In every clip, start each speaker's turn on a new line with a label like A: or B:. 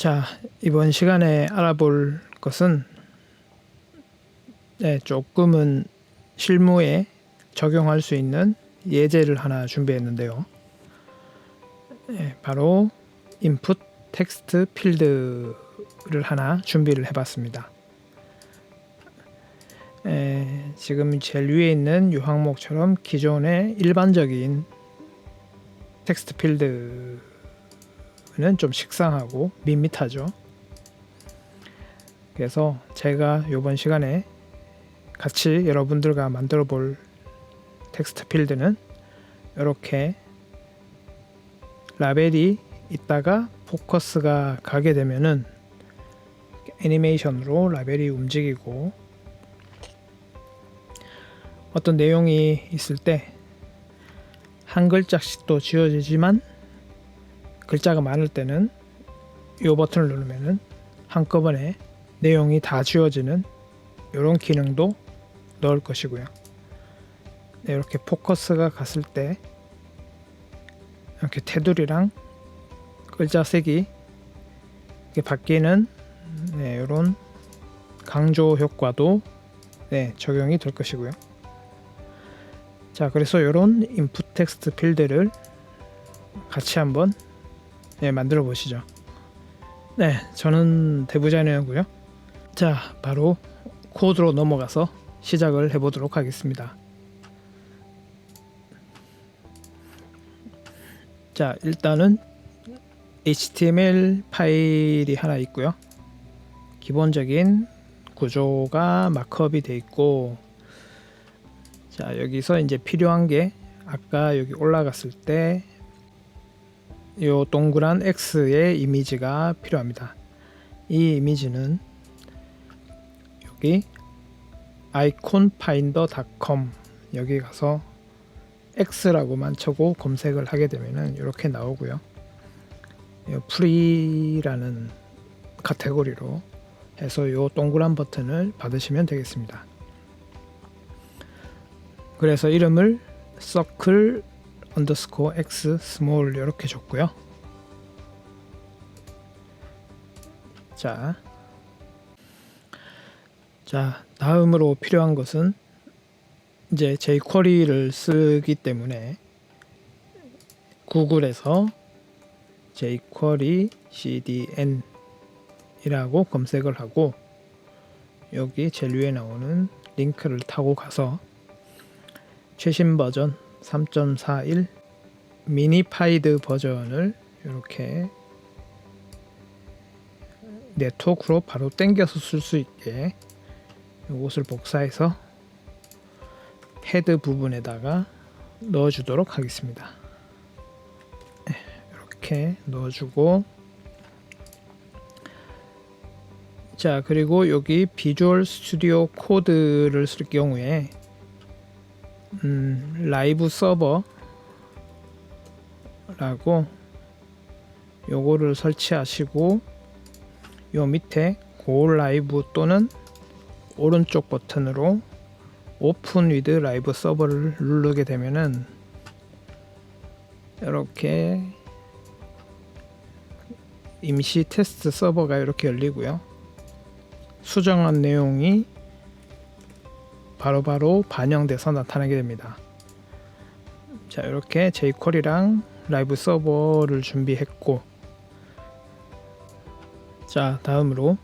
A: 자, 이번 시간에 알아볼 것은 조금은 실무에 적용할 수 있는 예제를 하나 준비했는데요. 바로 input 텍스트 필드를 하나 준비를 해봤습니다. 지금 제일 위에 있는 이 항목처럼 기존의 일반적인 텍스트 필드는 좀 식상하고 밋밋하죠. 그래서 제가 이번 시간에 같이 여러분들과 만들어 볼 텍스트 필드는 이렇게 라벨이 있다가 포커스가 가게 되면은 애니메이션으로 라벨이 움직이고, 어떤 내용이 있을 때 한 글자씩 또 지워지지만 글자가 많을 때는 이 버튼을 누르면은 한꺼번에 내용이 다 지워지는 이런 기능도 넣을 것이고요. 이렇게 포커스가 갔을 때 이렇게 테두리랑 글자 색이 바뀌는 이런 강조 효과도 적용이 될 것이고요. 자, 그래서 이런 인풋 텍스트 필드를 같이 한번 만들어 보시죠. 저는 대부자이너고요. 자, 바로 코드로 넘어가서 시작을 해보도록 하겠습니다. 자, 일단은 HTML 파일이 하나 있고요. 기본적인 구조가 마크업이 되어 있고, 자, 여기서 이제 필요한 게 아까 여기 올라갔을 때 이 동그란 X의 이미지가 필요합니다. 이 이미지는 여기 iconfinder.com 여기 가서 X라고만 쳐고 검색을 하게 되면은 이렇게 나오고요. 프리라는 카테고리로 해서 이 동그란 버튼을 받으시면 되겠습니다. 그래서 이름을 circle underscore x small 이렇게 줬고요. 자, 다음으로 필요한 것은 이제 jQuery를 쓰기 때문에 구글에서 jQuery CDN 이라고 검색을 하고, 여기 제일 위에 나오는 링크를 타고 가서 최신 버전 3.41 미니파이드 버전을 이렇게 네트워크로 바로 당겨서 쓸 수 있게 이것을 복사해서 헤드 부분에다가 넣어주도록 하겠습니다. 이렇게 넣어주고, 자, 그리고 여기 비주얼 스튜디오 코드를 쓸 경우에 라이브 서버라고 요거를 설치하시고, 요 밑에 고 라이브 또는 오른쪽 버튼으로 오픈 위드 라이브 서버를 누르게 되면은 이렇게 임시 테스트 서버가 이렇게 열리고요. 수정한 내용이 바로바로 반영돼서 나타나게 됩니다. 자, 이렇게 jQuery랑 라이브 서버를 준비했고, 자, 다음으로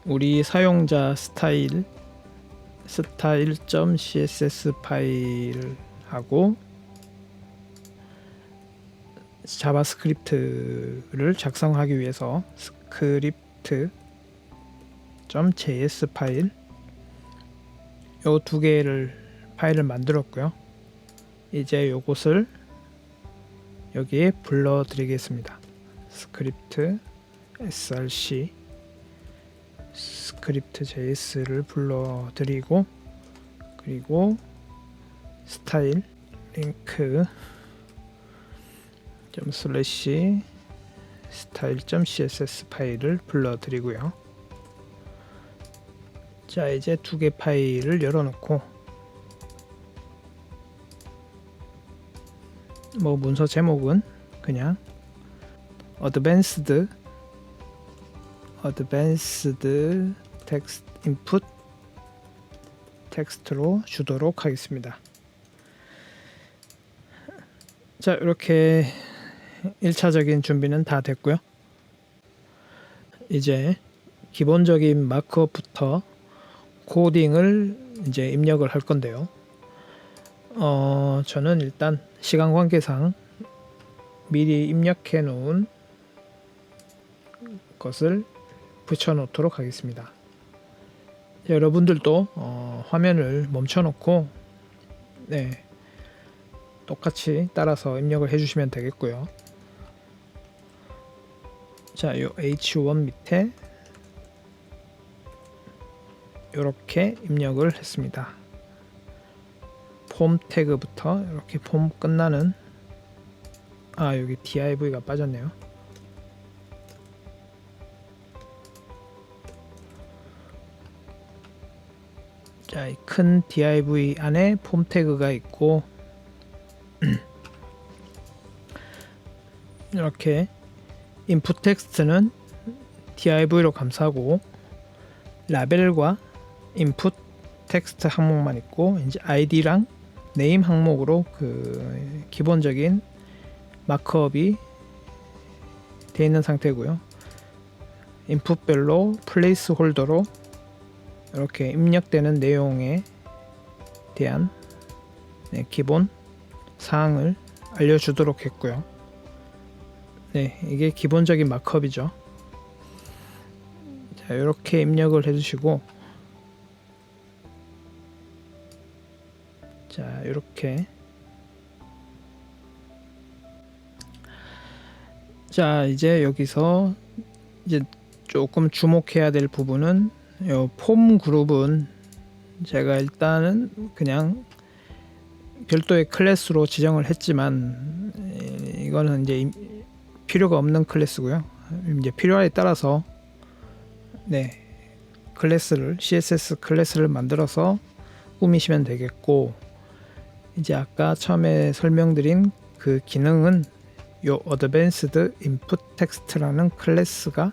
A: 우리 사용자 style.css 파일하고 자바스크립트를 작성하기 위해서 script.js 파일, 요 두 개를 파일을 만들었고요. 이제 요것을 여기에 불러 드리겠습니다. 스크립트 src 스크립트 js를 불러 드리고, 그리고 스타일 링크 슬래시 style.css 파일을 불러 드리고요. 자, 이제 두 개 파일을 열어놓고 문서 제목은 그냥 advanced advanced text input 텍스트로 주도록 하겠습니다. 자, 이렇게 1차적인 준비는 다 됐고요. 이제 기본적인 마크업부터 코딩을 이제 입력을 할 건데요. 저는 일단 시간 관계상 미리 입력해 놓은 것을 붙여 놓도록 하겠습니다. 여러분들도 화면을 멈춰 놓고 네, 똑같이 따라서 입력을 해 주시면 되겠고요. 자, 요 H1 밑에 이렇게 입력을 했습니다. 폼 태그부터 이렇게 폼 끝나는 여기 div가 빠졌네요. 자, 이 큰 div 안에 폼 태그가 있고 이렇게 인풋 텍스트는 div로 감싸고 라벨과 인풋 텍스트 항목만 있고 이제 id랑 네임 항목으로 그 기본적인 마크업이 되어 있는 상태고요. 인풋별로 플레이스 홀더로 이렇게 입력되는 내용에 대한 기본 사항을 알려주도록 했고요. 네, 이게 기본적인 마크업이죠. 자, 이렇게 입력을 해주시고, 자, 이렇게. 자, 이제 여기서 이제 조금 주목해야 될 부분은 요 폼 그룹은 제가 일단은 그냥 별도의 클래스로 지정을 했지만 이거는 이제 필요가 없는 클래스고요. 이제 필요에 따라서 클래스를 CSS 클래스를 만들어서 꾸미시면 되겠고, 이제 아까 처음에 설명드린 그 기능은 요 Advanced Input Text라는 클래스가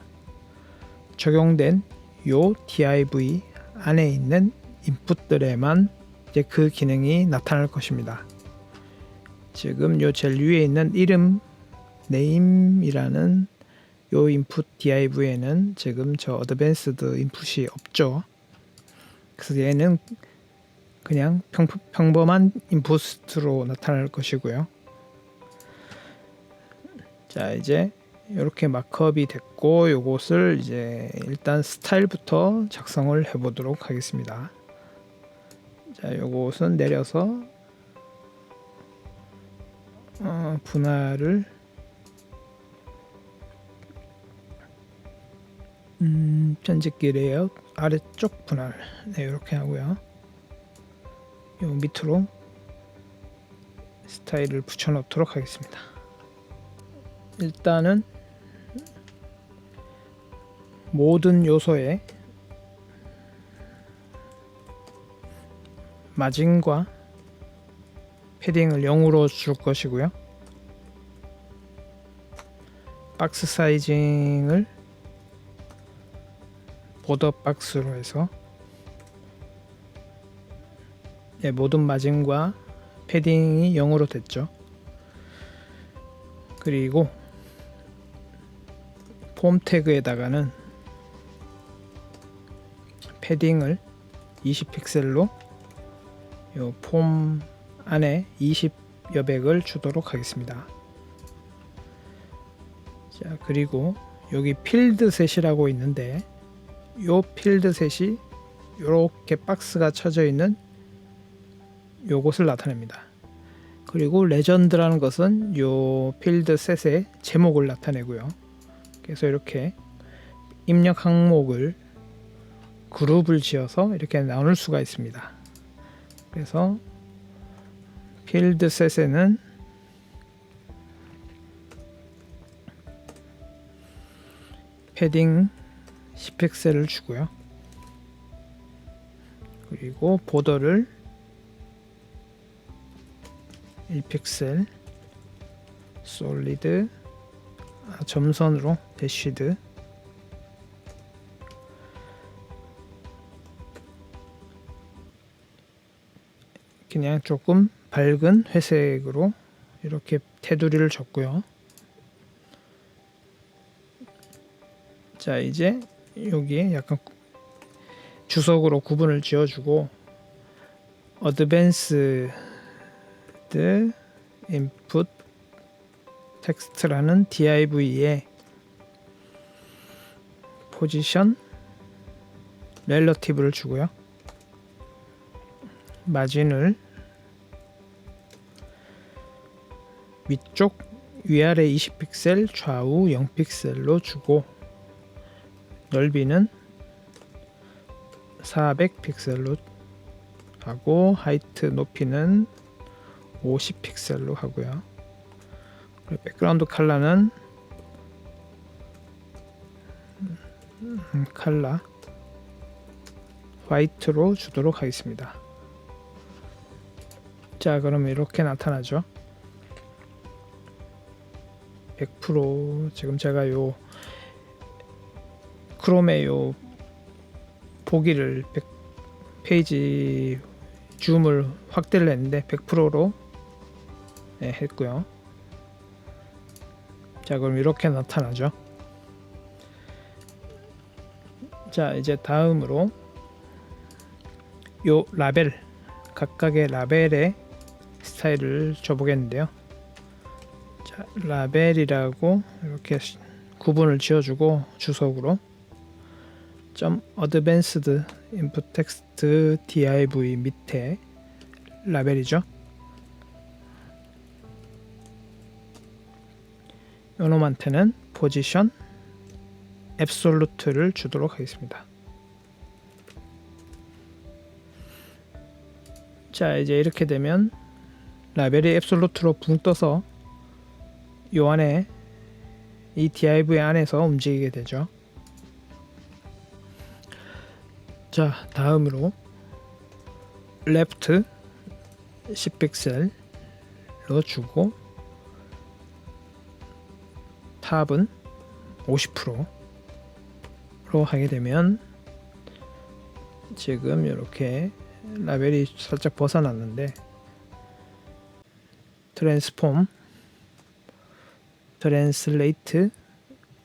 A: 적용된 요 div 안에 있는 인풋들에만 이제 그 기능이 나타날 것입니다. 지금 요 제일 위에 있는 이름 name이라는 요 인풋 div에는 지금 저 advanced 인풋이 없죠. 그래서 얘는 그냥 평범한 인풋으로 나타날 것이고요. 자, 이제 이렇게 마크업이 됐고, 요것을 이제 일단 스타일부터 작성을 해 보도록 하겠습니다. 자, 요것은 내려서 분할을 편집기 레이아웃 아래쪽 분할 이렇게 하고요. 요 밑으로 스타일을 붙여 놓도록 하겠습니다. 일단은 모든 요소에 마진과 패딩을 0으로 줄 것이고요. 박스 사이징을 보더 박스로 해서 모든 마진과 패딩이 0으로 됐죠. 그리고 폼 태그에다가는 패딩을 20픽셀로 요 폼 안에 20여 백을 주도록 하겠습니다. 자, 그리고 여기 필드 셋이라고 있는데 요 필드 셋이 요렇게 박스가 쳐져 있는 요것을 나타냅니다. 그리고 레전드라는 것은 요 필드 셋의 제목을 나타내고요. 그래서 이렇게 입력 항목을 그룹을 지어서 이렇게 나눌 수가 있습니다. 그래서 필드 셋에는 패딩 10픽셀을 주고요. 그리고 보더를 1픽셀 솔리드 점선으로 대쉬드 그냥 조금 밝은 회색으로 이렇게 테두리를 줬고요. 자, 이제 여기에 약간 주석으로 구분을 지어주고 어드밴스드 인풋 텍스트라는 div에 포지션 렐러티브를 주고요. 마진을 위쪽 위아래 20픽셀 좌우 0픽셀로 주고 넓이는 400픽셀로 하고 하이트 높이는 50픽셀로 하고요. 백그라운드 컬러는 컬러 화이트로 주도록 하겠습니다. 자, 그러면 이렇게 나타나죠. 100% 지금 제가 요 크롬의 요 보기를 페이지 줌을 확대를 했는데 100%로 했고요. 자, 그럼 이렇게 나타나죠. 자, 이제 다음으로 요 라벨 각각의 라벨의 스타일을 줘보겠는데요. 자, 라벨이라고 이렇게 구분을 지어주고 주석으로 .advanced input text div 밑에 라벨이죠. 요놈한테는 포지션 앱솔루트를 주도록 하겠습니다. 자, 이제 이렇게 되면 라벨이 앱솔루트로 붕 떠서 요 안에 이 div 안에서 움직이게 되죠. 자, 다음으로 left 10픽셀로 주고 탑은 50%로 하게 되면 지금 이렇게 라벨이 살짝 벗어났는데 트랜스폼 트랜슬레이트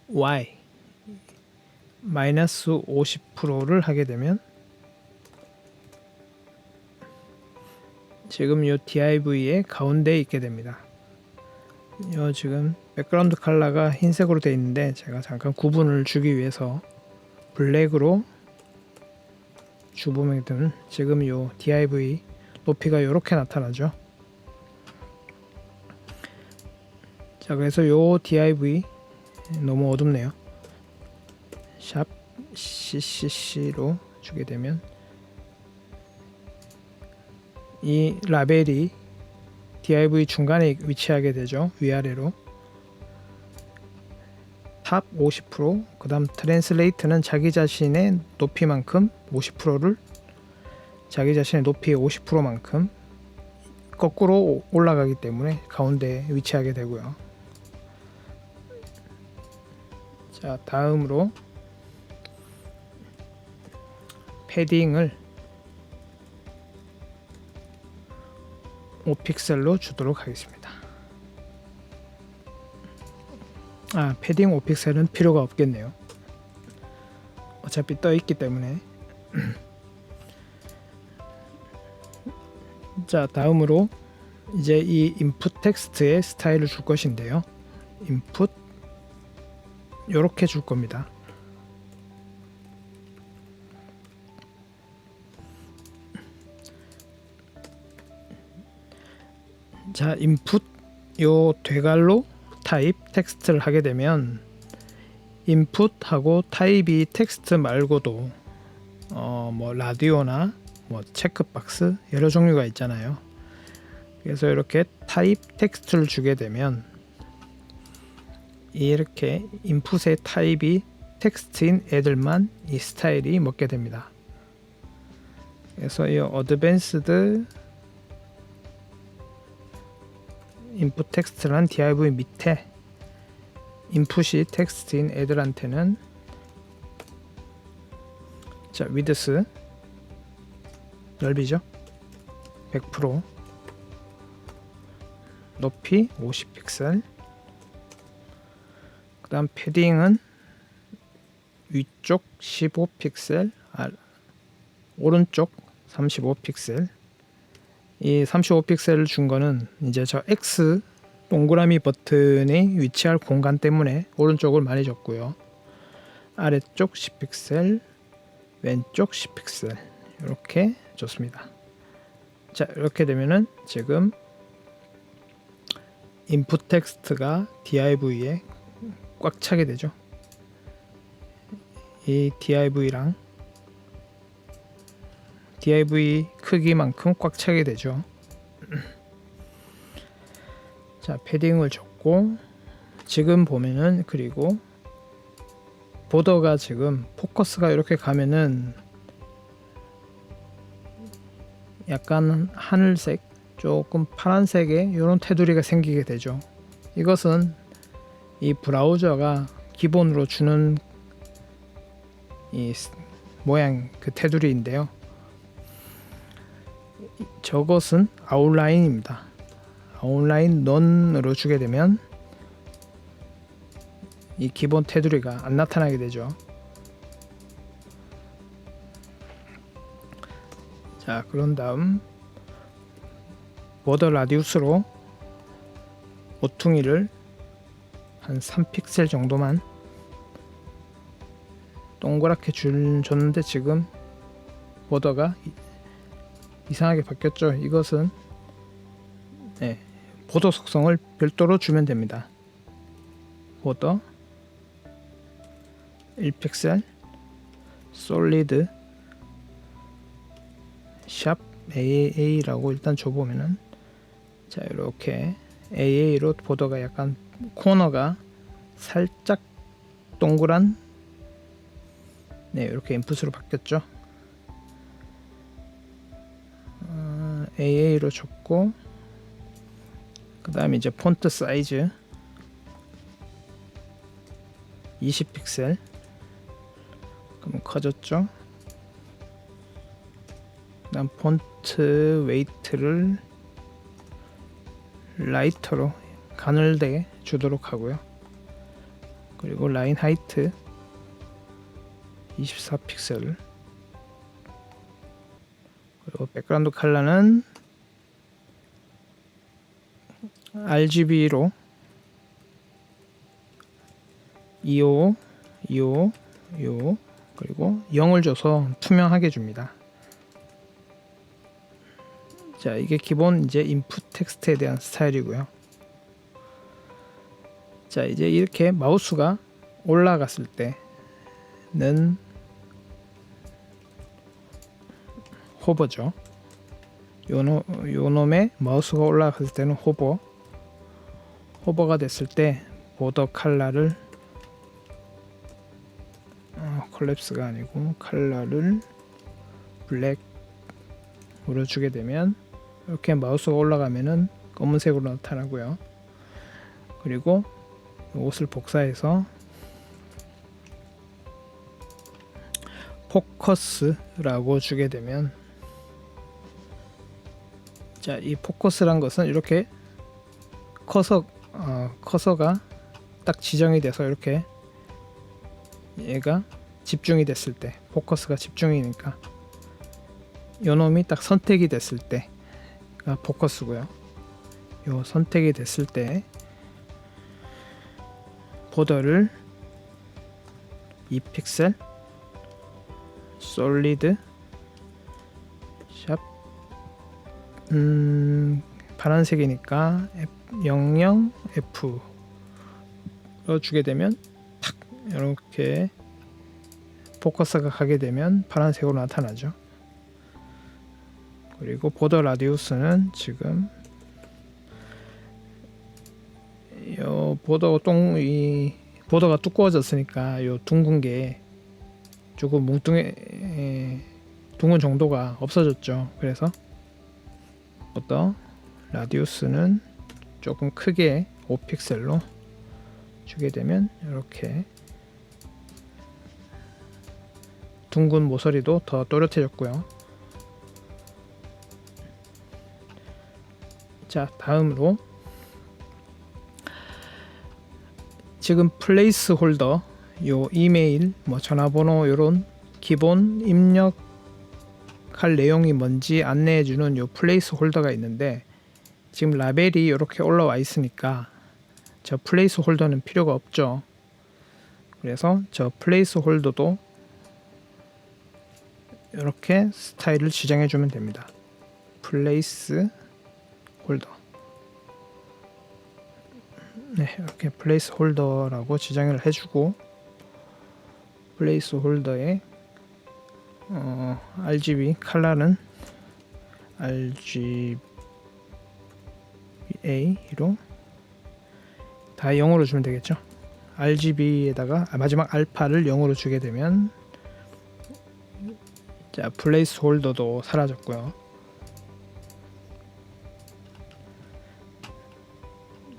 A: y 마이너스 50%를 하게 되면 지금 이 div의 가운데에 있게 됩니다. 요 지금 백그라운드 컬러가 흰색으로 되어 있는데 제가 잠깐 구분을 주기 위해서 블랙으로 주보면 지금 요 div 높이가 이렇게 나타나죠. 자, 그래서 요 div 너무 어둡네요. 샵 CCC로 주게 되면 이 라벨이 div 중간에 위치하게 되죠. 위아래로 탑 50%, 그 다음 트랜슬레이트는 자기 자신의 높이만큼 50%를 자기 자신의 높이의 50%만큼 거꾸로 올라가기 때문에 가운데에 위치하게 되고요. 자, 다음으로 패딩을 5픽셀로 주도록 하겠습니다. 패딩 5픽셀은 필요가 없겠네요. 어차피 떠 있기 때문에. 자, 다음으로 이제 이 인풋 텍스트의 스타일을 줄 것인데요. 인풋 요렇게 줄 겁니다. 자, 인풋 요 되갈로 타입 텍스트를 하게 되면 인풋하고 타입이 텍스트 말고도 뭐 라디오나 뭐 체크박스 여러 종류가 있잖아요. 그래서 이렇게 타입 텍스트를 주게 되면 이렇게 인풋의 타입이 텍스트인 애들만 이 스타일이 먹게 됩니다. 그래서 이 어드밴스드 인풋 텍스트란 div 밑에 인풋이 텍스트인 애들한테는 자, 위드스 넓이죠. 100%, 높이 50픽셀. 그 다음 패딩은 위쪽 15픽셀, 오른쪽 35픽셀. 이 35픽셀을 준 거는 이제 저 X 동그라미 버튼이 위치할 공간 때문에 오른쪽을 많이 줬고요. 아래쪽 10픽셀, 왼쪽 10픽셀 이렇게 줬습니다. 자, 이렇게 되면은 지금 인풋 텍스트가 div에 꽉 차게 되죠. 이 div랑 div 크기만큼 꽉 차게 되죠. 자, 패딩을 줬고, 지금 보면은, 그리고 보더가 지금 포커스가 이렇게 가면은 약간 하늘색, 조금 파란색의 이런 테두리가 생기게 되죠. 이것은 이 브라우저가 기본으로 주는 이 모양 그 테두리인데요. 저것은 아웃라인입니다. 아웃라인 넌으로 주게 되면 이 기본 테두리가 안 나타나게 되죠. 자, 그런 다음 보더 라디우스로 모퉁이를 한 3픽셀 정도만 동그랗게 줬는데 지금 보더가 이상하게 바뀌었죠. 이것은 보더 속성을 별도로 주면 됩니다. 보더 1픽셀 솔리드 샵 AA라고 일단 줘보면은, 자, 이렇게 AA로 보더가 약간 코너가 살짝 동그란 이렇게 인풋으로 바뀌었죠. AA로 줬고, 그 다음에 이제 폰트 사이즈 20픽셀 그럼 커졌죠. 그 다음 폰트 웨이트를 라이터로 가늘게 주도록 하고요. 그리고 라인 하이트 24픽셀, 그리고 백그라운드 컬러는 RGB로 255, 255, 255 그리고 0을 줘서 투명하게 줍니다. 자, 이게 기본 이제 인풋 텍스트에 대한 스타일이고요. 자, 이제 이렇게 마우스가 올라갔을 때는 호버죠. 요놈의 마우스가 올라갔을 때는 호버가 됐을 때 보더 컬러를 콜랩스가 아니고 컬러를 블랙으로 주게 되면 이렇게 마우스가 올라가면은 검은색으로 나타나고요. 그리고 옷을 복사해서 포커스라고 주게 되면, 자, 이 포커스란 것은 이렇게 커서가 딱 지정이 돼서 이렇게 얘가 집중이 됐을 때, 포커스가 집중이니까 요놈이 딱 선택이 됐을 때가 포커스고요. 요 선택이 됐을 때 보더를 2픽셀 솔리드 샵 파란색이니까 F00F로 주게 되면 탁 이렇게 포커스가 가게 되면 파란색으로 나타나죠. 그리고 보더 라디우스는 지금 요 이 보더가 두꺼워졌으니까 요 둥근 게 조금 둥근 정도가 없어졌죠. 그래서 보더 라디우스는 조금 크게 5픽셀로 주게 되면 이렇게 둥근 모서리도 더 또렷해졌고요. 자, 다음으로 지금 플레이스 홀더, 요 이메일, 뭐 전화번호 요런 기본 입력할 내용이 뭔지 안내해주는 요 플레이스 홀더가 있는데, 지금 라벨이 이렇게 올라와 있으니까 저 플레이스 홀더는 필요가 없죠. 그래서 저 플레이스 홀더도 이렇게 스타일을 지정해 주면 됩니다. 플레이스 홀더. 네, 이렇게 플레이스 홀더라고 지정을 해주고, 플레이스 홀더에 RGB 컬러는 RGBA로 다 0으로 주면 되겠죠. RGB에다가 마지막 알파를 0으로 주게 되면, 자, 플레이스 홀더도 사라졌고요.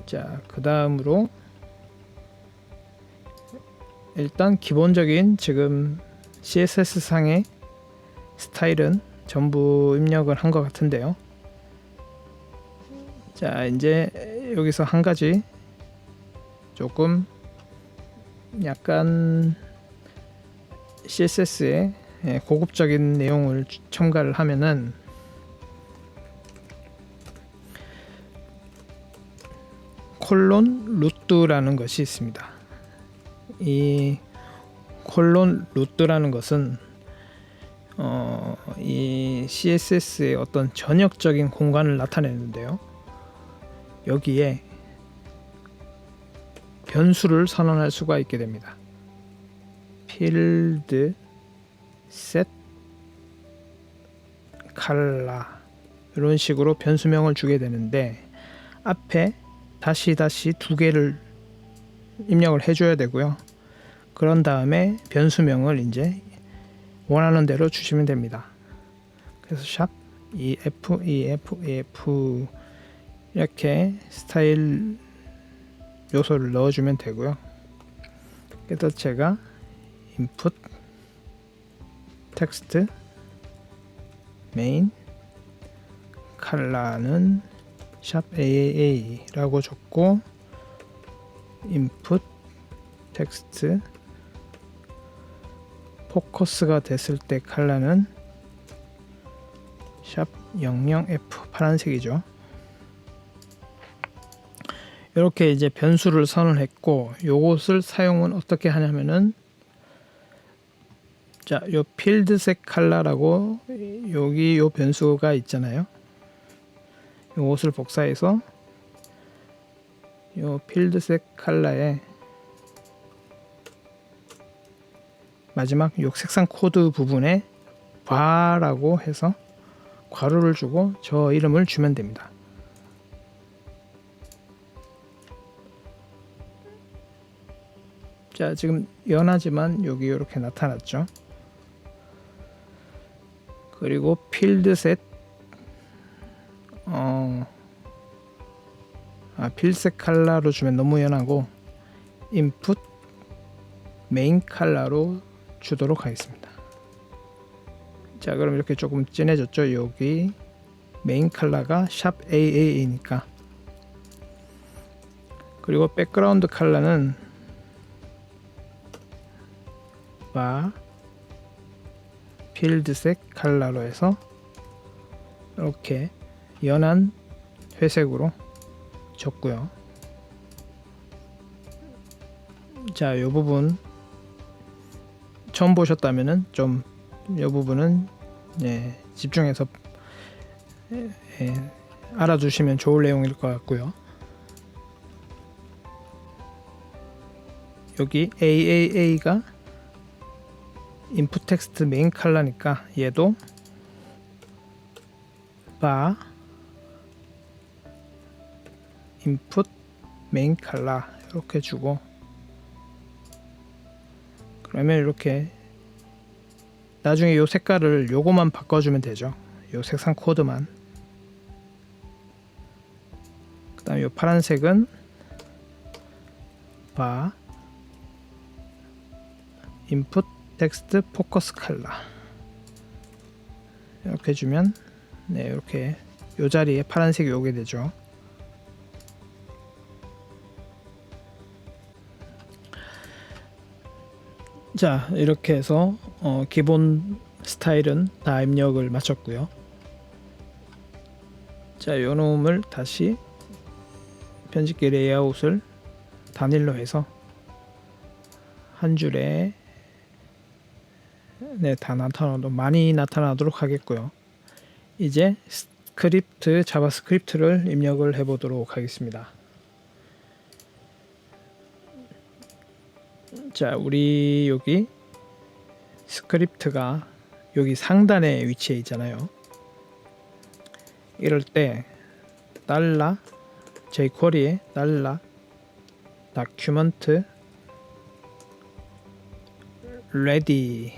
A: 자, 그 다음으로 일단 기본적인 지금 CSS 상의 스타일은 전부 입력을 한 것 같은데요. 자, 이제 여기서 한 가지 조금 약간 CSS에 고급적인 내용을 첨가를 하면은, 콜론 루트라는 것이 있습니다. 이 콜론 루트라는 것은 이 CSS의 어떤 전역적인 공간을 나타내는데요. 여기에 변수를 선언할 수가 있게 됩니다. 필드 셋 컬러, 이런 식으로 변수명을 주게 되는데, 앞에 다시 두 개를 입력을 해줘야 되고요. 그런 다음에 변수명을 이제 원하는 대로 주시면 됩니다. 그래서 샵 EF 이렇게 스타일 요소를 넣어주면 되고요. 그래서 제가 input 텍스트 메인 컬러는 샵 AAA라고 줬고, input 텍스트 포커스가 됐을 때 컬러는 샵 00F, 파란색이죠. 이렇게 이제 변수를 선언했고, 요것을 사용은 어떻게 하냐면은, 자, 요 필드색 컬러라고 여기 요 변수가 있잖아요. 요것을 복사해서 요 필드색 컬러에 마지막 요 색상 코드 부분에 바라고 해서 괄호를 주고 저 이름을 주면 됩니다. 자, 지금 연하지만 여기 이렇게 나타났죠. 그리고 필드셋 필색 컬러로 주면 너무 연하고, 인풋 메인 컬러로 주도록 하겠습니다. 자, 그럼 이렇게 조금 진해졌죠. 여기 메인 컬러가 샵 AAA니까. 그리고 백그라운드 컬러는 필드색 컬러로 해서 이렇게 연한 회색으로 줬고요. 자, 이 부분 처음 보셨다면은 좀 이 부분은 집중해서 알아두시면 좋을 내용일 것 같고요. 여기 AAA가 인풋 텍스트 메인 컬러니까 얘도 인풋 메인 컬러 이렇게 주고, 그러면 이렇게 나중에 요 색깔을 요거만 바꿔주면 되죠. 요 색상 코드만. 그 다음에 요 파란색은 인풋 텍스트 포커스 컬러 이렇게 주면 이렇게 요 자리에 파란색이 오게 되죠. 자, 이렇게 해서 기본 스타일은 다 입력을 마쳤고요. 자, 요 놈을 다시 편집기 레이아웃을 단일로 해서 한 줄에 다 많이 나타나도록 하겠고요. 이제 자바스크립트를 입력을 해보도록 하겠습니다. 자, 우리 여기 스크립트가 여기 상단에 위치해 있잖아요. 이럴 때 jQuery에 document ready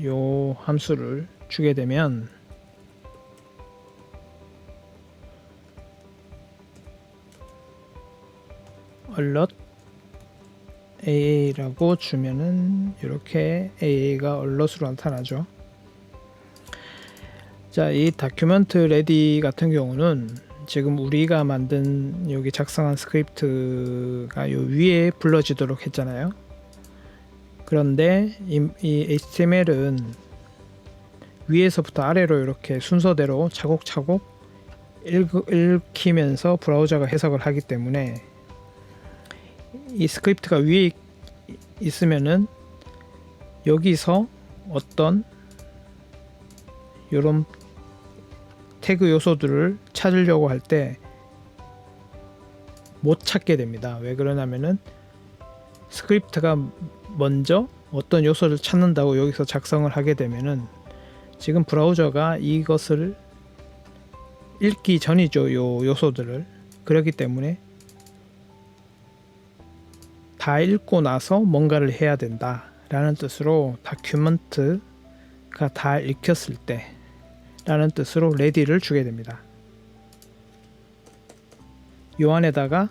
A: 요 함수를 주게 되면 alert AA라고 주면은 이렇게 AA가 alert으로 나타나죠. 자, 이 다큐멘트 레디 같은 경우는 지금 우리가 만든 여기 작성한 스크립트가 요 위에 불러지도록 했잖아요. 그런데 이 HTML은 위에서부터 아래로 이렇게 순서대로 차곡차곡 읽히면서 브라우저가 해석을 하기 때문에 이 스크립트가 위에 있으면은 여기서 어떤 이런 태그 요소들을 찾으려고 할 때 못 찾게 됩니다. 왜 그러냐면은 스크립트가 먼저 어떤 요소를 찾는다고 여기서 작성을 하게 되면은 지금 브라우저가 이것을 읽기 전이죠. 요 요소들을. 그렇기 때문에 다 읽고 나서 뭔가를 해야 된다 라는 뜻으로 다큐멘트가 다 읽혔을 때 라는 뜻으로 ready를 주게 됩니다. 요 안에다가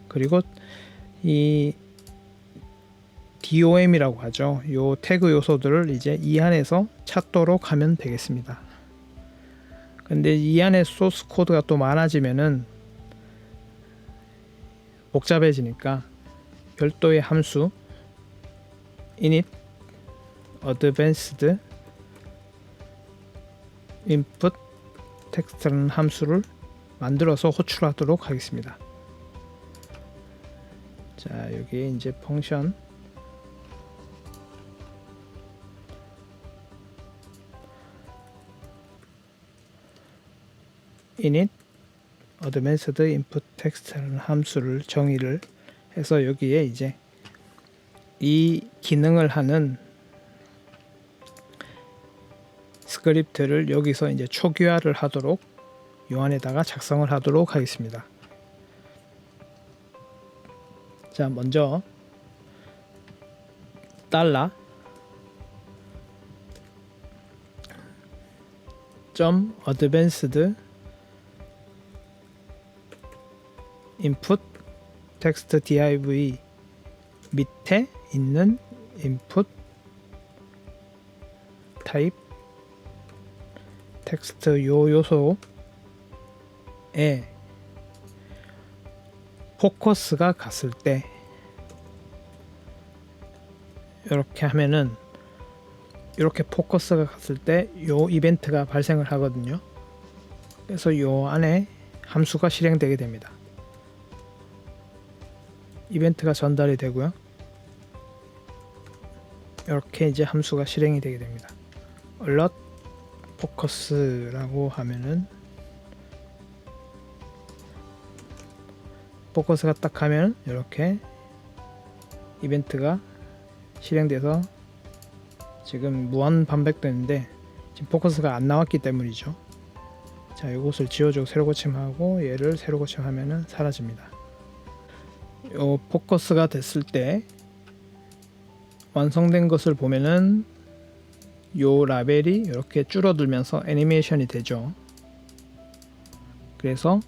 A: 그리고 이 DOM이라고 하죠. 요 태그 요소들을 이제 이 안에서 찾도록 하면 되겠습니다. 근데 이 안에 소스 코드가 또 많아지면은 복잡해지니까 별도의 함수 init advanced input text라는 함수를 만들어서 호출하도록 하겠습니다. 자, 여기 이제 펑션 init advanced input text라는 함수를 정의를 해서 여기에 이제 이 기능을 하는 스크립트를 여기서 이제 초기화를 하도록 요 안에다가 작성을 하도록 하겠습니다. 자, 먼저 $advanced input text div 밑에 있는 input type 텍스트 요 요소에 포커스가 갔을 때 이렇게 하면은 이렇게 포커스가 갔을 때 요 이벤트가 발생을 하거든요. 그래서 요 안에 함수가 실행되게 됩니다. 이벤트가 전달이 되고요. 이렇게 이제 함수가 실행이 되게 됩니다. alert 포커스라고 하면은 포커스가 딱 하면 이렇게 이벤트가 실행돼서 지금 무한 반복되는데 지금 포커스가 안 나왔기 때문이죠. 자, 이것을 지워주고 새로 고침하고 얘를 새로 고침하면은 사라집니다. 요 포커스가 됐을 때 완성된 것을 보면은 요 라벨이 이렇게 줄어들면서 애니메이션이 되죠. 그래서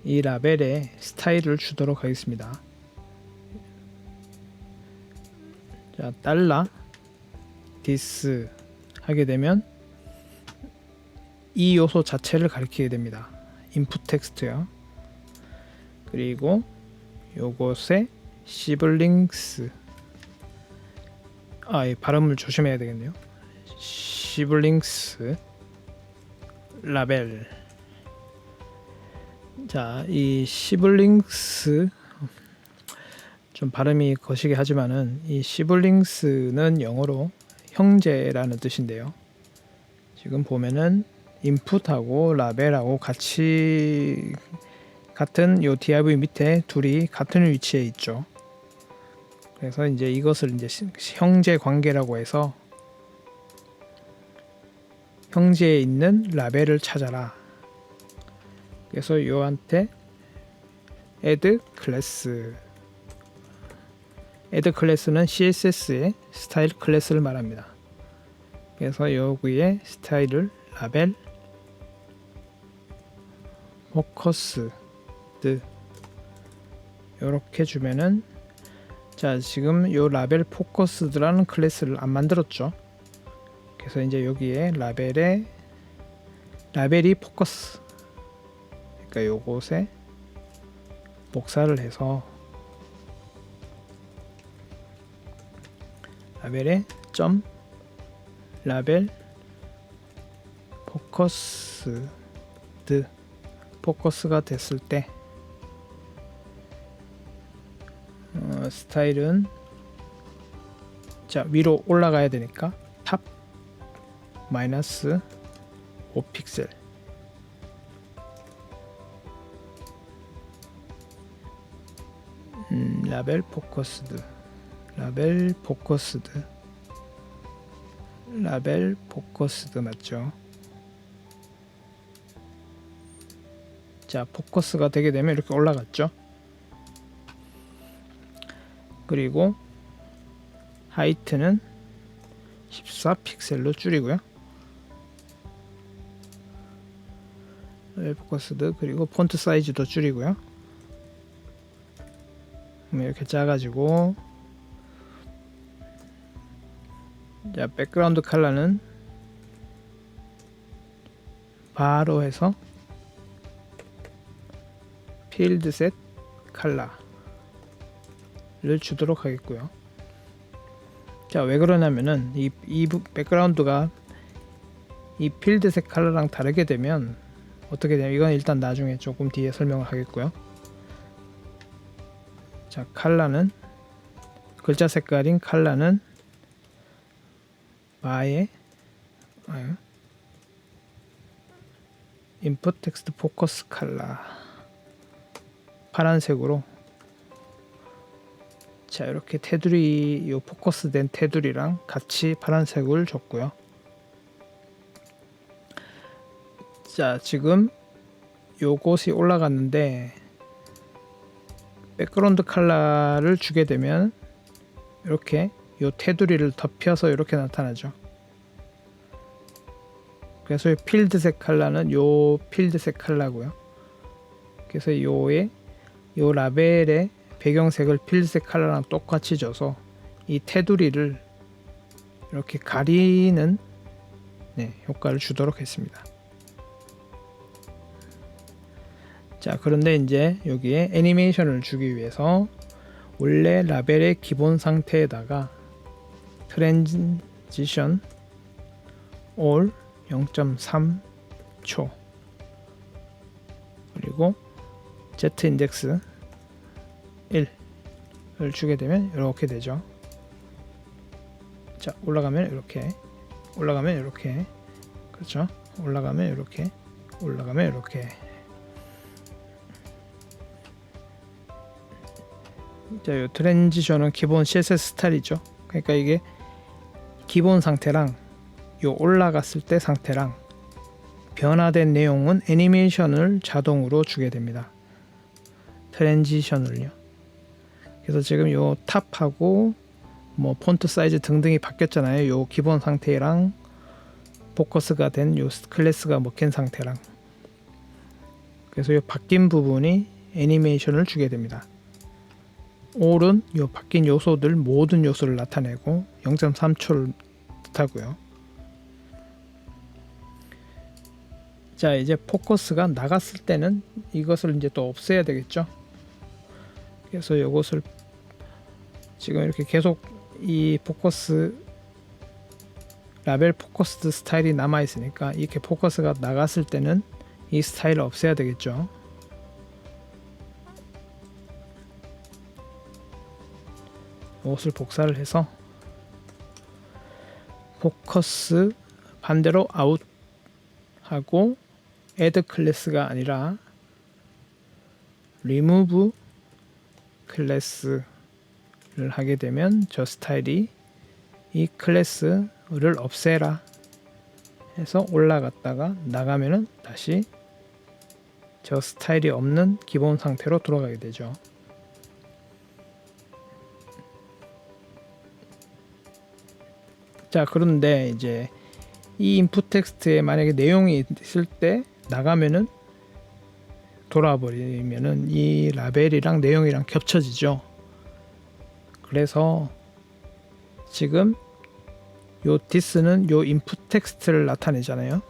A: 이 라벨에 스타일을 주도록 하겠습니다. 자, $this 하게 되면 이 요소 자체를 가리키게 됩니다. 인풋 텍스트요. 그리고 요것에 시블링스, 이 발음을 조심해야 되겠네요. 시블링스 라벨. 자, 이 시블링스 좀 발음이 거시기 하지만은 이 시블링스는 영어로 형제라는 뜻인데요. 지금 보면은 인풋하고 라벨하고 같이 같은 요 div 밑에 둘이 같은 위치에 있죠. 그래서 이제 이것을 이제 형제 관계라고 해서 형제에 있는 라벨을 찾아라. 그래서 요한테 add 클래스는 CSS의 스타일 클래스를 말합니다. 그래서 여기에 스타일을 라벨 포커스드 이렇게 주면은, 자, 지금 요 라벨 포커스드라는 클래스를 안 만들었죠. 그래서 이제 여기에 라벨이 포커스, 그러니까 요곳에 복사를 해서 라벨에 점 라벨 포커스가 됐을 때 스타일은, 자, 위로 올라가야 되니까 탑 마이너스 5픽셀, 라벨 포커스드 맞죠? 자, 포커스가 되게 되면 이렇게 올라갔죠. 그리고 하이트는 14픽셀로 줄이고요. 포커스드, 그리고 폰트 사이즈도 줄이고요. 이렇게 짜가지고, 자, 백그라운드 컬러는 바로 해서 필드셋 컬러를 주도록 하겠고요. 자, 왜 그러냐면은 이 백그라운드가 이 필드셋 컬러랑 다르게 되면 어떻게 되냐면, 이건 일단 나중에 조금 뒤에 설명을 하겠고요. 자, 컬러는, 글자 색깔인 컬러는 바의 인풋 텍스트 포커스 컬러 파란색으로, 자, 이렇게 테두리, 요 포커스 된 테두리랑 같이 파란색을 줬고요. 자, 지금 요것이 올라갔는데 백그라운드 컬러를 주게 되면 이렇게 요 테두리를 덮여서 이렇게 나타나죠. 그래서 이 필드색 컬러는 요 필드색 컬러고요. 그래서 요 라벨의 배경색을 필드색 컬러랑 똑같이 줘서 이 테두리를 이렇게 가리는 효과를 주도록 했습니다. 자, 그런데 이제 여기에 애니메이션을 주기 위해서 원래 라벨의 기본 상태에다가 트랜지션 all 0.3초 그리고 z 인덱스 1을 주게 되면 이렇게 되죠. 자, 올라가면 이렇게, 올라가면 이렇게, 그렇죠? 올라가면 이렇게, 올라가면 이렇게. 자, 요 트랜지션은 기본 CSS 스타일이죠. 그러니까 이게 기본 상태랑 요 올라갔을 때 상태랑 변화된 내용은 애니메이션을 자동으로 주게 됩니다. 트랜지션을요. 그래서 지금 요 탑하고 뭐 폰트 사이즈 등등이 바뀌었잖아요. 요 기본 상태랑 포커스가 된 요 클래스가 먹힌 상태랑. 그래서 요 바뀐 부분이 애니메이션을 주게 됩니다. all은 요 바뀐 요소들 모든 요소를 나타내고 0.3초를 뜻하고요. 자, 이제 포커스가 나갔을 때는 이것을 이제 또 없애야 되겠죠. 그래서 이것을 지금 이렇게 계속 이 포커스 라벨 포커스드 스타일이 남아 있으니까 이렇게 포커스가 나갔을 때는 이 스타일을 없애야 되겠죠. 이것을 복사를 해서 포커스 반대로 아웃 하고 add 클래스가 아니라 remove 클래스를 하게 되면 저 스타일이 이 클래스를 없애라 해서 올라갔다가 나가면은 다시 저 스타일이 없는 기본 상태로 돌아가게 되죠. 자, 그런데 이제 이 인풋 텍스트에 만약에 내용이 있을 때 나가면은 돌아와 버리면은 이 라벨이랑 내용이랑 겹쳐지죠. 그래서 지금 요 this는 요 인풋 텍스트를 나타내잖아요.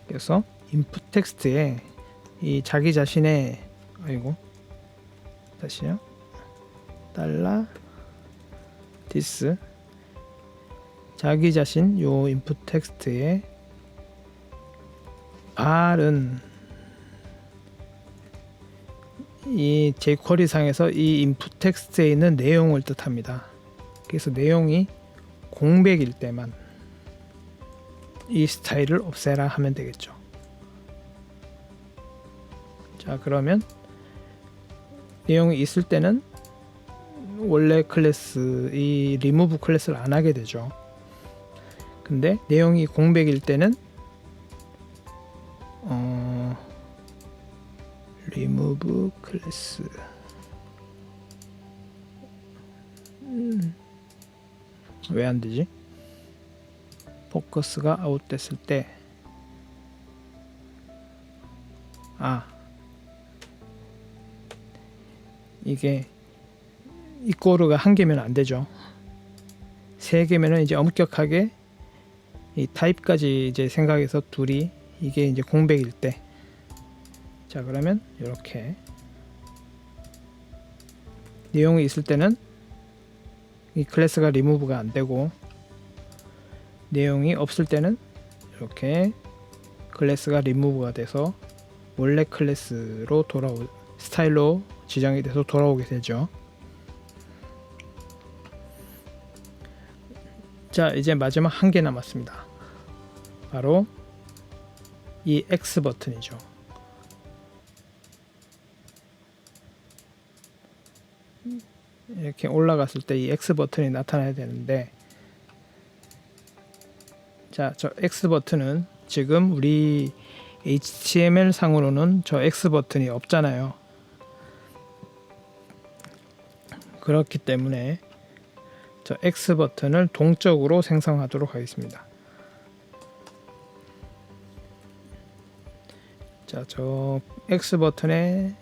A: 그래서 인풋 텍스트에 이 자기 자신의 다시요. 달러 this 자기 자신 요 인풋 텍스트에 R은 이 jQuery 상에서 이 인풋 텍스트에 있는 내용을 뜻합니다. 그래서 내용이 공백일 때만 이 스타일을 없애라 하면 되겠죠. 자, 그러면 내용이 있을 때는 원래 클래스 이 remove 클래스를 안 하게 되죠. 근데 내용이 공백일 때는 remove 클래스 왜 안 되지? 포커스가 아웃됐을 때 이게 이꼬르가 한 개면 안 되죠. 세 개면은 이제 엄격하게 이 타입까지 이제 생각해서 둘이 이게 이제 공백일 때. 자, 그러면 이렇게 내용이 있을 때는 이 클래스가 리무브가 안 되고 내용이 없을 때는 이렇게 클래스가 리무브가 돼서 원래 클래스로 스타일로 지정이 돼서 돌아오게 되죠. 자, 이제 마지막 한 개 남았습니다. 바로 이 X 버튼이죠. 이렇게 올라갔을 때 이 X 버튼이 나타나야 되는데, 자, 저 X 버튼은 지금 우리 HTML 상으로는 저 X 버튼이 없잖아요. 그렇기 때문에 저 X 버튼을 동적으로 생성하도록 하겠습니다. 자, 저 X 버튼의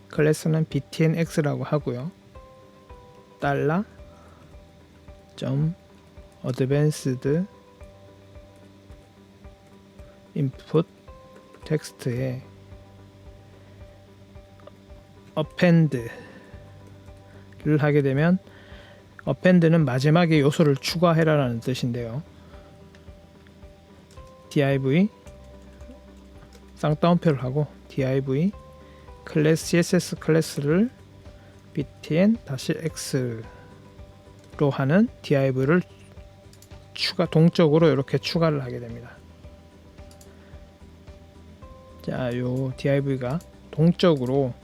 A: 클래스는 btnx라고 하고요. 달러 점 어드밴스드 인풋 텍스트에 append를 하게 되면 append는 마지막에 요소를 추가해라라는 뜻인데요. div 쌍따옴표를 하고 div 클래스 css 클래스를 btn-x로 하는 div를 동적으로 이렇게 추가를 하게 됩니다. 자, 요 div가 동적으로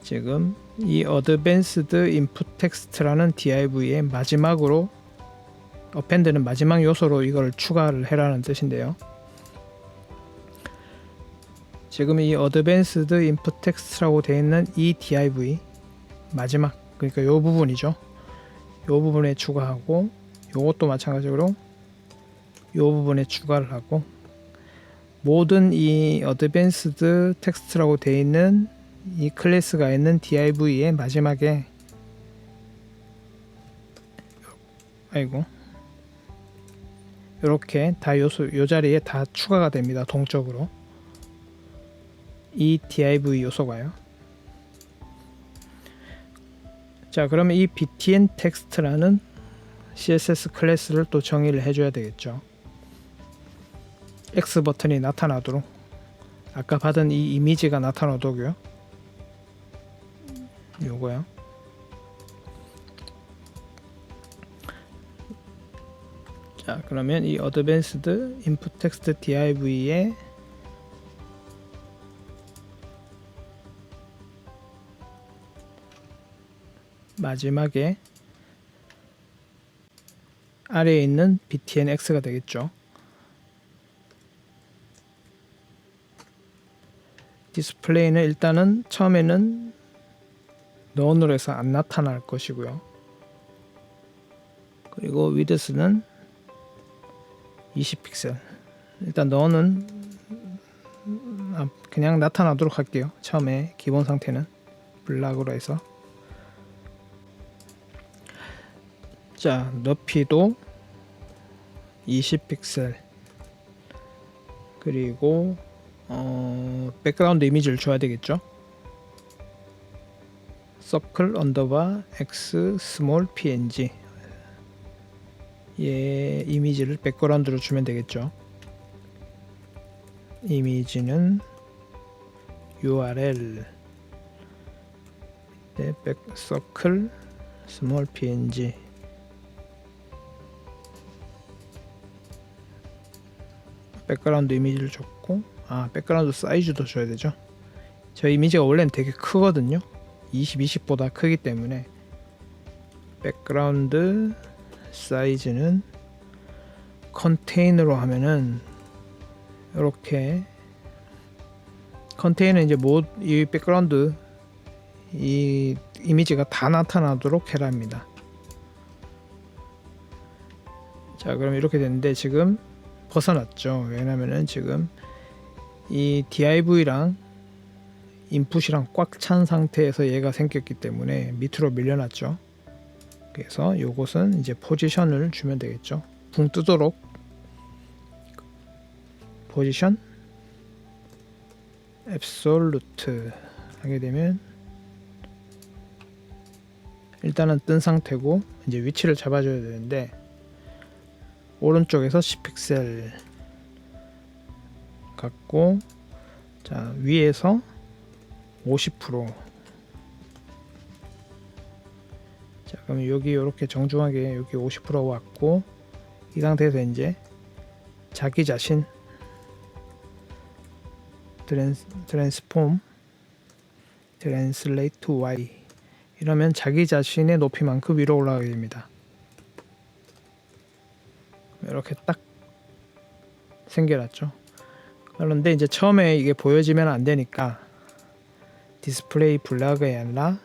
A: 지금 이 advanced input text라는 div의 마지막으로 append는 마지막 요소로 이걸 추가를 해라는 뜻인데요. 지금 이 advanced input text라고 되어 있는 이 div 마지막, 그러니까 요 부분이죠. 요 부분에 추가하고, 요것도 마찬가지로 요 부분에 추가를 하고, 모든 이 advanced text라고 되어 있는 이 클래스가 있는 div의 마지막에 이렇게 다 요 자리에 다 추가가 됩니다. 동적으로 이 div 요소가요. 자, 그러면 이 btn 텍스트라는 css 클래스를 또 정의를 해줘야 되겠죠. X 버튼이 나타나도록, 아까 받은 이 이미지가 나타나도록요. 요거요. 자, 그러면 이 Advanced Input Text div에 마지막에 아래에 있는 btnx가 되겠죠. 디스플레이는 일단은 처음에는 none으로 해서 안 나타날 것이고요. 그리고 width는 20픽셀. 일단 none은 그냥 나타나도록 할게요. 처음에 기본 상태는 블락으로 해서. 자, 높이도 20픽셀. 그리고 백그라운드 이미지를 줘야 되겠죠. circle underbar x small png 얘 이미지를 백그라운드로 주면 되겠죠. 이미지는 url 네, circle small png 백그라운드 이미지를 줬고, 백그라운드 사이즈도 줘야 되죠. 저 이미지가 원래는 되게 크거든요. 20보다 크기 때문에 백그라운드 사이즈는 컨테이너로 하면은 이렇게, 컨테이너 이제 이 백그라운드 이 이미지가 다 나타나도록 해라 합니다. 자, 그럼 이렇게 됐는데 지금 벗어났죠. 왜냐면은 지금 이 div랑 인풋이랑 꽉 찬 상태에서 얘가 생겼기 때문에 밑으로 밀려났죠. 그래서 요것은 이제 포지션을 주면 되겠죠. 붕 뜨도록 포지션 앱솔루트 하게 되면 일단은 뜬 상태고, 이제 위치를 잡아줘야 되는데 오른쪽에서 10픽셀 갖고, 자, 위에서 50%. 자, 그럼 여기 이렇게 정중하게 여기 50% 왔고, 이 상태에서 이제 자기 자신 트랜스폼 트랜슬레이트 y 이러면 자기 자신의 높이만큼 위로 올라가게 됩니다. 이렇게 딱 생겨났죠. 그런데 이제 처음에 이게 보여지면 안 되니까 디스플레이 블락이 아니라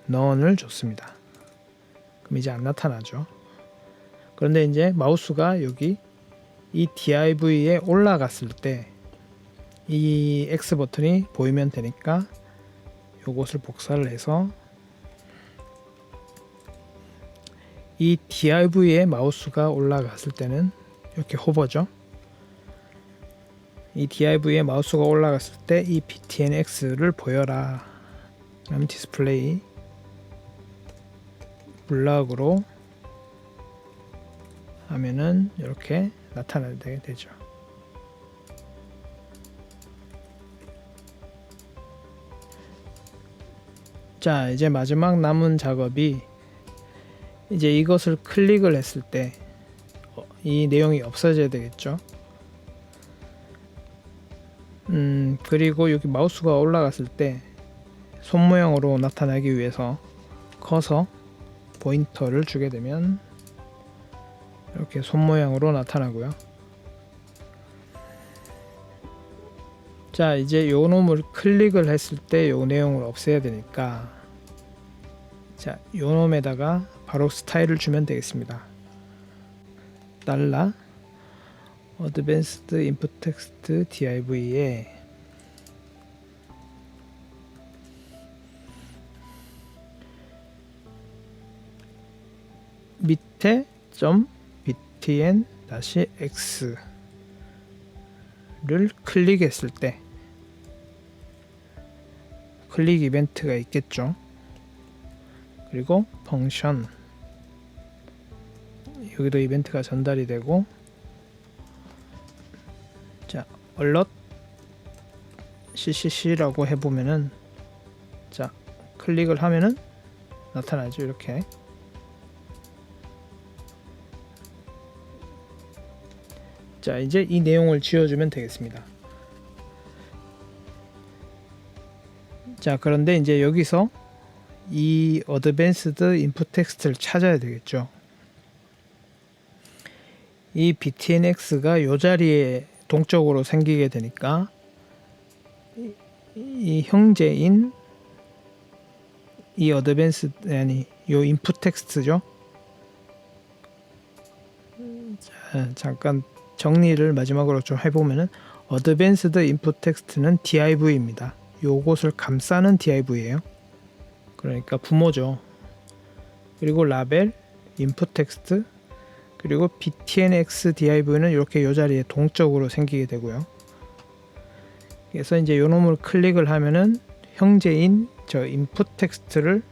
A: none을 줬습니다. 그럼 이제 안 나타나죠. 그런데 이제 마우스가 여기 이 div에 올라갔을 때 이 X 버튼이 보이면 되니까 요것을 복사를 해서 이 div에 마우스가 올라갔을 때는 이렇게 호버죠. 이 div에 마우스가 올라갔을 때 이 btnx를 보여라. 그럼 디스플레이 블락으로 하면은 이렇게 나타나게 되죠. 자, 이제 마지막 남은 작업이, 이제 이것을 클릭을 했을 때 이 내용이 없어져야 되겠죠. 그리고 여기 마우스가 올라갔을 때 손 모양으로 나타나기 위해서 커서 포인터를 주게 되면 이렇게 손 모양으로 나타나고요. 자, 이제 요 놈을 클릭을 했을 때 요 내용을 없애야 되니까, 자, 요 놈에다가 바로 스타일을 주면 되겠습니다. 달러 Advanced Input Text div에 밑에 .btn-x를 클릭했을 때 클릭 이벤트가 있겠죠. 그리고 펑션, 여기도 이벤트가 전달이 되고, 자 alert CCC라고 해보면은, 자 클릭을 하면은 나타나죠. 이렇게. 자 이제 이 내용을 지워주면 되겠습니다. 자 그런데 이제 여기서 이 어드밴스드 인풋 텍스트를 찾아야 되겠죠. 이 btnx가 이 자리에 동적으로 생기게 되니까 이 형제인 이 어드밴스, 아니 요 인풋 텍스트죠. 자, 잠깐 정리를 마지막으로 좀 해보면은, 어드밴스드 인풋 텍스트는 div입니다. 요것을 감싸는 div예요. 그러니까 부모죠. 그리고 라벨, 인풋 텍스트, 그리고 btnx div는 이렇게 요 자리에 동적으로 생기게 되고요. 그래서 이제 요 놈을 클릭을 하면은 형제인 저 인풋 텍스트를,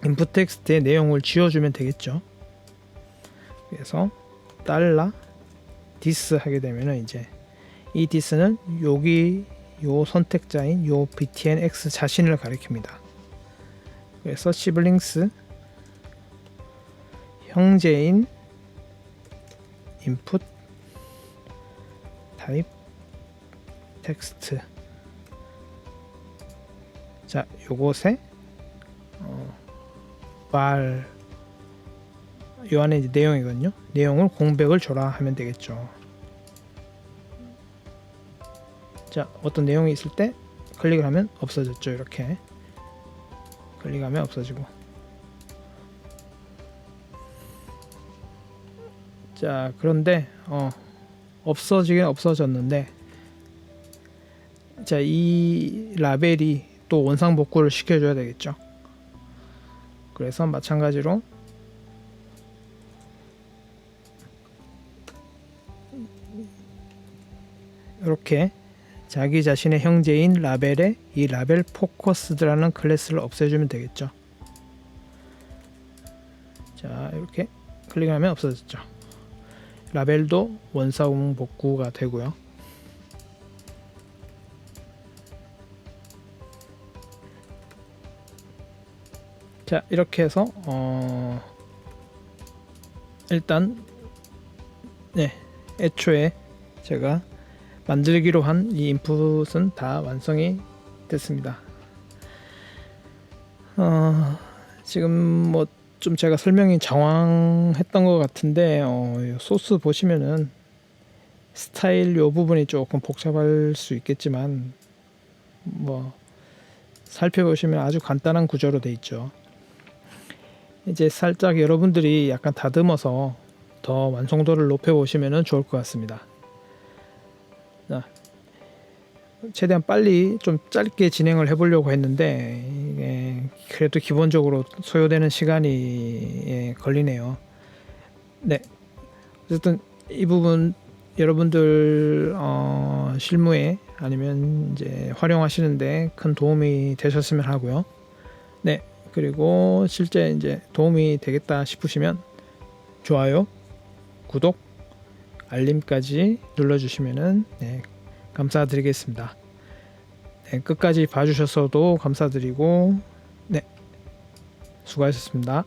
A: 인풋 텍스트의 내용을 지워주면 되겠죠. 그래서 달러 디스 하게 되면은, 이제 이 디스는 여기 요 선택자인 요 btnx 자신을 가리킵니다. 그래서 시블링스 형제인 인풋 타입 텍스트, 자 요것에 요 안에 이제 내용이거든요. 내용을 공백을 줘라 하면 되겠죠. 자 어떤 내용이 있을 때 클릭을 하면 없어졌죠. 이렇게 클릭하면 없어지고, 자 그런데 없어지긴 없어졌는데, 자 이 라벨이 또 원상복구를 시켜줘야 되겠죠. 그래서 마찬가지로 이렇게 자기 자신의 형제인 라벨에 이 라벨 포커스드라는 클래스를 없애주면 되겠죠. 자 이렇게 클릭하면 없어졌죠. 라벨도 원상복구가 되고요. 자 이렇게 해서 일단 애초에 제가 만들기로 한 이 인풋은 다 완성이 됐습니다. 지금 뭐 좀 제가 설명이 장황했던 것 같은데, 소스 보시면은 스타일 요 부분이 조금 복잡할 수 있겠지만, 뭐 살펴보시면 아주 간단한 구조로 돼 있죠. 이제 살짝 여러분들이 약간 다듬어서 더 완성도를 높여 보시면 좋을 것 같습니다. 자, 최대한 빨리 좀 짧게 진행을 해보려고 했는데, 이게 그래도 기본적으로 소요되는 시간이 걸리네요. 네, 어쨌든 이 부분 여러분들 실무에 아니면 이제 활용하시는데 큰 도움이 되셨으면 하고요. 네, 그리고 실제 이제 도움이 되겠다 싶으시면 좋아요, 구독, 알림까지 눌러주시면은 감사드리겠습니다. 네, 끝까지 봐주셔서도 감사드리고, 네, 수고하셨습니다.